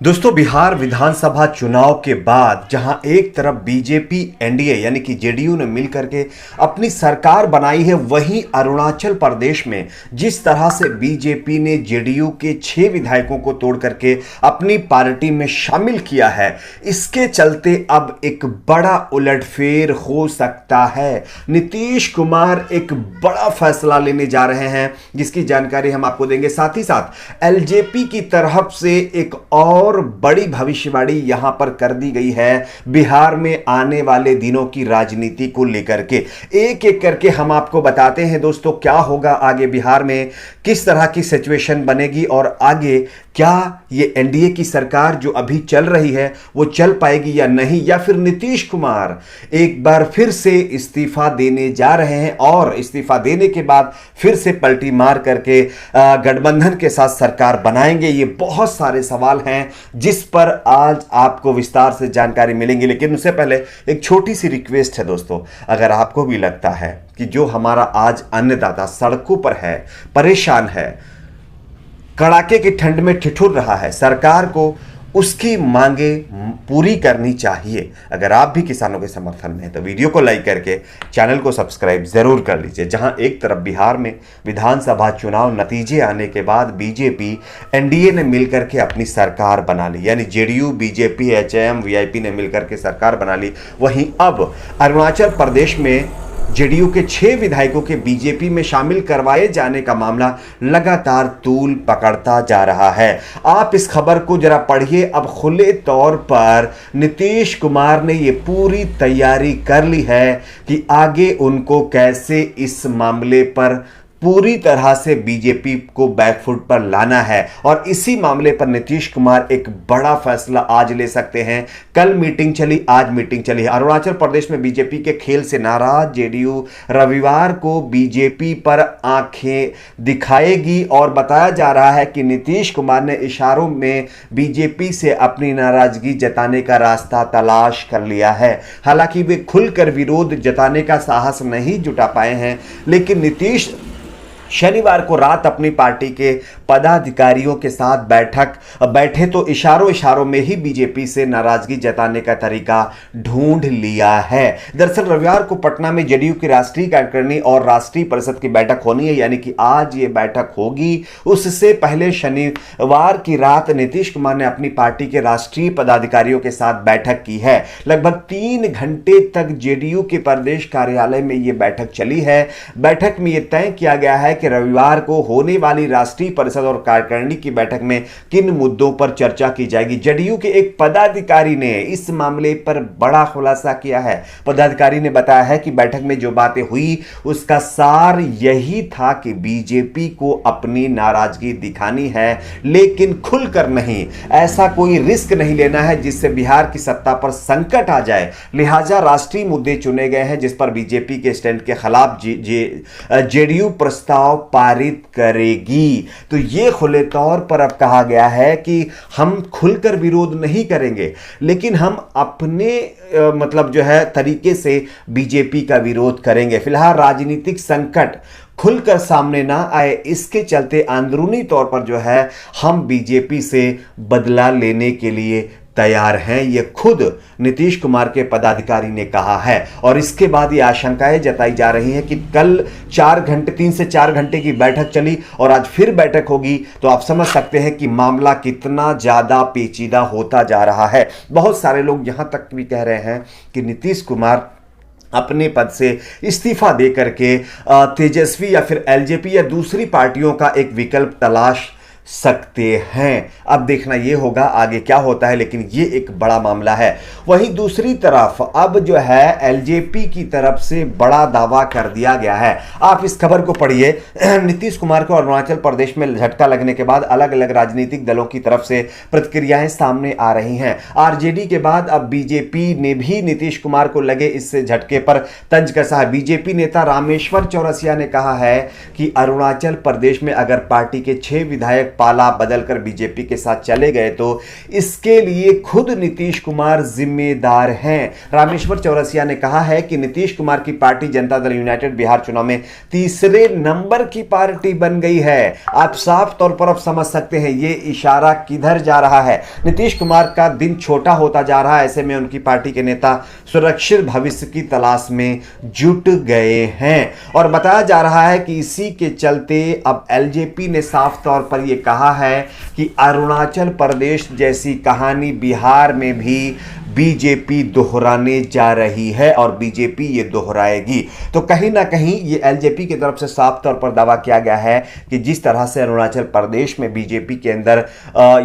दोस्तों, बिहार विधानसभा चुनाव के बाद जहां एक तरफ बीजेपी एनडीए यानी कि जेडीयू ने मिलकर के अपनी सरकार बनाई है, वहीं अरुणाचल प्रदेश में जिस तरह से बीजेपी ने जेडीयू के 6 विधायकों को तोड़ करके अपनी पार्टी में शामिल किया है, इसके चलते अब एक बड़ा उलटफेर हो सकता है। नीतीश कुमार एक बड़ा फैसला लेने जा रहे हैं, जिसकी जानकारी हम आपको देंगे। साथ ही साथ एलजेपी की तरफ से एक और बड़ी भविष्यवाणी यहां पर कर दी गई है बिहार में आने वाले दिनों की राजनीति को लेकर के। एक एक करके हम आपको बताते हैं दोस्तों, क्या होगा आगे बिहार में, किस तरह की सिचुएशन बनेगी और आगे क्या ये एनडीए की सरकार जो अभी चल रही है वो चल पाएगी या नहीं, या फिर नीतीश कुमार एक बार फिर से इस्तीफा देने जा रहे हैं और इस्तीफा देने के बाद फिर से पलटी मार करके गठबंधन के साथ सरकार बनाएंगे। ये बहुत सारे सवाल हैं जिस पर आज आपको विस्तार से जानकारी मिलेंगी। लेकिन उससे पहले एक छोटी सी रिक्वेस्ट है दोस्तों, अगर आपको भी लगता है कि जो हमारा आज अन्नदाता सड़कों पर है, परेशान है, कड़ाके की ठंड में ठिठुर रहा है, सरकार को उसकी मांगे पूरी करनी चाहिए। अगर आप भी किसानों के समर्थन में हैं तो वीडियो को लाइक करके चैनल को सब्सक्राइब जरूर कर लीजिए। जहां एक तरफ बिहार में विधानसभा चुनाव नतीजे आने के बाद बीजेपी एनडीए ने मिलकर के अपनी सरकार बना ली, यानी जेडीयू बीजेपी एचएम वीआईपी ने मिलकर के सरकार बना ली, वहीं अब अरुणाचल प्रदेश में जेडीयू के 6 विधायकों के बीजेपी में शामिल करवाए जाने का मामला लगातार तूल पकड़ता जा रहा है। आप इस खबर को जरा पढ़िए। अब खुले तौर पर नीतीश कुमार ने यह पूरी तैयारी कर ली है कि आगे उनको कैसे इस मामले पर पूरी तरह से बीजेपी को बैकफुट पर लाना है, और इसी मामले पर नीतीश कुमार एक बड़ा फैसला आज ले सकते हैं। कल मीटिंग चली, आज मीटिंग चली है। अरुणाचल प्रदेश में बीजेपी के खेल से नाराज जेडीयू रविवार को बीजेपी पर आंखें दिखाएगी और बताया जा रहा है कि नीतीश कुमार ने इशारों में बीजेपी से अपनी नाराजगी जताने का रास्ता तलाश कर लिया है। हालांकि वे खुलकर विरोध जताने का साहस नहीं जुटा पाए हैं, लेकिन नीतीश शनिवार को रात अपनी पार्टी के पदाधिकारियों के साथ बैठे तो इशारों में ही बीजेपी से नाराजगी जताने का तरीका ढूंढ लिया है। दरअसल रविवार को पटना में जेडीयू की राष्ट्रीय कार्यकारिणी और राष्ट्रीय परिषद की बैठक होनी है, यानी कि आज ये बैठक होगी। उससे पहले शनिवार की रात नीतीश कुमार ने अपनी पार्टी के राष्ट्रीय पदाधिकारियों के साथ बैठक की है। लगभग 3 घंटे तक जेडीयू के प्रदेश कार्यालय में यह बैठक चली है। बैठक में यह तय किया गया है कि रविवार को होने वाली राष्ट्रीय परिषद और कार्यकारिणी की बैठक में किन मुद्दों पर चर्चा की जाएगी। जेडीयू के एक पदाधिकारी ने इस मामले पर बड़ा खुलासा किया है। पदाधिकारी ने बताया है कि बैठक में जो बातें हुई उसका सार यही था कि बीजेपी को अपनी नाराजगी दिखानी है, लेकिन खुलकर नहीं। ऐसा कोई रिस्क नहीं लेना है जिससे बिहार की सत्ता पर संकट आ जाए। लिहाजा राष्ट्रीय मुद्दे चुने गए हैं जिस पर बीजेपी के स्टैंड के खिलाफ जेडीयू प्रस्ताव पारित करेगी। तो यह खुले तौर पर अब कहा गया है कि हम खुलकर विरोध नहीं करेंगे, लेकिन हम अपने मतलब जो है तरीके से बीजेपी का विरोध करेंगे। फिलहाल राजनीतिक संकट खुलकर सामने ना आए, इसके चलते अंदरूनी तौर पर जो है हम बीजेपी से बदला लेने के लिए तैयार हैं, ये खुद नीतीश कुमार के पदाधिकारी ने कहा है। और इसके बाद ये आशंकाएं जताई जा रही हैं कि कल 3 से 4 घंटे की बैठक चली और आज फिर बैठक होगी, तो आप समझ सकते हैं कि मामला कितना ज्यादा पेचीदा होता जा रहा है। बहुत सारे लोग यहां तक भी कह रहे हैं कि नीतीश कुमार अपने पद से इस्तीफा दे करके तेजस्वी या फिर एलजेपी या दूसरी पार्टियों का एक विकल्प तलाश सकते हैं। अब देखना यह होगा आगे क्या होता है, लेकिन यह एक बड़ा मामला है। वहीं दूसरी तरफ अब जो है एलजेपी की तरफ से बड़ा दावा कर दिया गया है। आप इस खबर को पढ़िए। नीतीश कुमार को अरुणाचल प्रदेश में झटका लगने के बाद अलग अलग राजनीतिक दलों की तरफ से प्रतिक्रियाएं सामने आ रही हैं। आरजेडी के बाद अब बीजेपी ने भी नीतीश कुमार को लगे इस झटके पर तंज कसा है। बीजेपी नेता रामेश्वर चौरसिया ने कहा है कि अरुणाचल प्रदेश में अगर पार्टी के 6 विधायक पाला बदलकर बीजेपी के साथ चले गए तो इसके लिए खुद नीतीश कुमार जिम्मेदार हैं। रामेश्वर चौरसिया ने कहा है कि नीतीश कुमार की पार्टी जनता दल यूनाइटेड बिहार चुनाव में तीसरे नंबर की पार्टी बन गई है। आप साफ तौर पर अब समझ सकते हैं ये इशारा किधर जा रहा है। नीतीश कुमार का दिन छोटा होता जा रहा है, ऐसे में उनकी पार्टी के नेता सुरक्षित भविष्य की तलाश में जुट गए हैं और बताया जा रहा है कि इसी के चलते अब एलजेपी ने साफ तौर पर यह कहा है कि अरुणाचल प्रदेश जैसी कहानी बिहार में भी बीजेपी दोहराने जा रही है और बीजेपी ये दोहराएगी। तो कहीं ना कहीं ये एलजेपी की तरफ से साफ तौर पर दावा किया गया है कि जिस तरह से अरुणाचल प्रदेश में बीजेपी के अंदर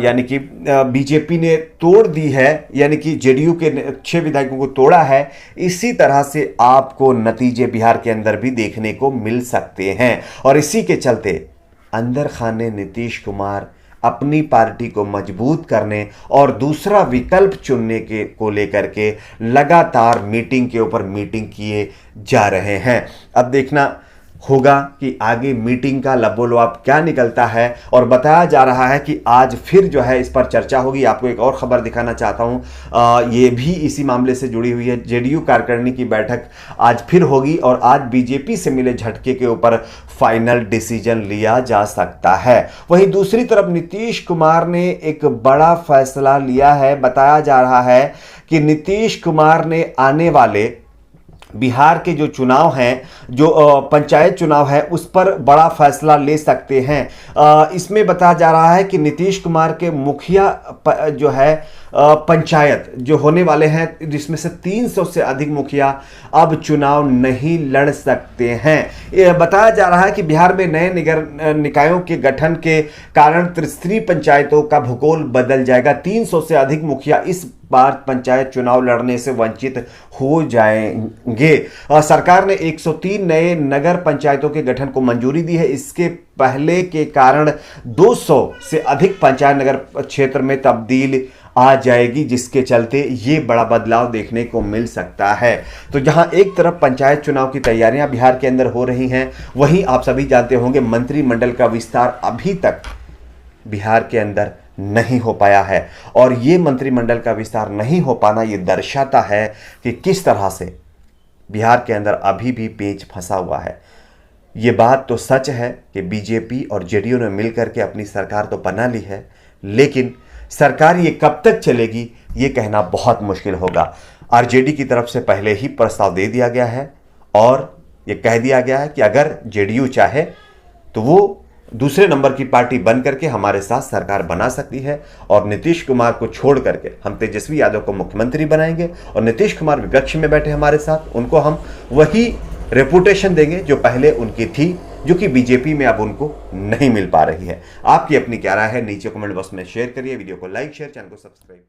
यानी कि बीजेपी ने तोड़ दी है, यानी कि जेडीयू के 6 विधायकों को तोड़ा है, इसी तरह से आपको नतीजे बिहार के अंदर भी देखने को मिल सकते हैं। और इसी के चलते अंदर खाने नीतीश कुमार अपनी पार्टी को मजबूत करने और दूसरा विकल्प चुनने के को लेकर के लगातार मीटिंग के ऊपर मीटिंग किए जा रहे हैं। अब देखना होगा कि आगे मीटिंग का लबोलवाब क्या निकलता है। और बताया जा रहा है कि आज फिर जो है इस पर चर्चा होगी। आपको एक और खबर दिखाना चाहता हूं, ये भी इसी मामले से जुड़ी हुई है। जेडीयू कार्यकारिणी की बैठक आज फिर होगी और आज बीजेपी से मिले झटके के ऊपर फाइनल डिसीजन लिया जा सकता है। वहीं दूसरी तरफ नीतीश कुमार ने एक बड़ा फैसला लिया है। बताया जा रहा है कि नीतीश कुमार ने आने वाले बिहार के जो चुनाव हैं, जो पंचायत चुनाव है, उस पर बड़ा फैसला ले सकते हैं। इसमें बताया जा रहा है कि नीतीश कुमार के मुखिया जो है पंचायत जो होने वाले हैं, जिसमें से 300 से अधिक मुखिया अब चुनाव नहीं लड़ सकते हैं। यह बताया जा रहा है कि बिहार में नए नगर निकायों के गठन के कारण त्रिस्तरीय पंचायतों का भूगोल बदल जाएगा। 300 से अधिक मुखिया इस बार पंचायत चुनाव लड़ने से वंचित हो जाएंगे। सरकार ने 103 नए नगर पंचायतों के गठन को मंजूरी दी है। इसके पहले के कारण 200 से अधिक पंचायत नगर क्षेत्र में तब्दील आ जाएगी, जिसके चलते ये बड़ा बदलाव देखने को मिल सकता है। तो जहां एक तरफ पंचायत चुनाव की तैयारियां बिहार के अंदर हो रही हैं, वहीं आप सभी जानते होंगे मंत्रिमंडल का विस्तार अभी तक बिहार के अंदर नहीं हो पाया है। और ये मंत्रिमंडल का विस्तार नहीं हो पाना ये दर्शाता है कि किस तरह से बिहार के अंदर अभी भी पेच फंसा हुआ है। ये बात तो सच है कि बीजेपी और जेडीयू ने मिलकर के अपनी सरकार तो बना ली है, लेकिन सरकार ये कब तक चलेगी ये कहना बहुत मुश्किल होगा। आरजेडी की तरफ से पहले ही प्रस्ताव दे दिया गया है और ये कह दिया गया है कि अगर जेडीयू चाहे तो वो दूसरे नंबर की पार्टी बन करके हमारे साथ सरकार बना सकती है और नीतीश कुमार को छोड़ करके हम तेजस्वी यादव को मुख्यमंत्री बनाएंगे और नीतीश कुमार विपक्ष में बैठे हमारे साथ, उनको हम वही रेपुटेशन देंगे जो पहले उनकी थी, जो कि बीजेपी में अब उनको नहीं मिल पा रही है। आपकी अपनी क्या राय है नीचे कमेंट बॉक्स में शेयर करिए। वीडियो को लाइक शेयर, चैनल को सब्सक्राइब।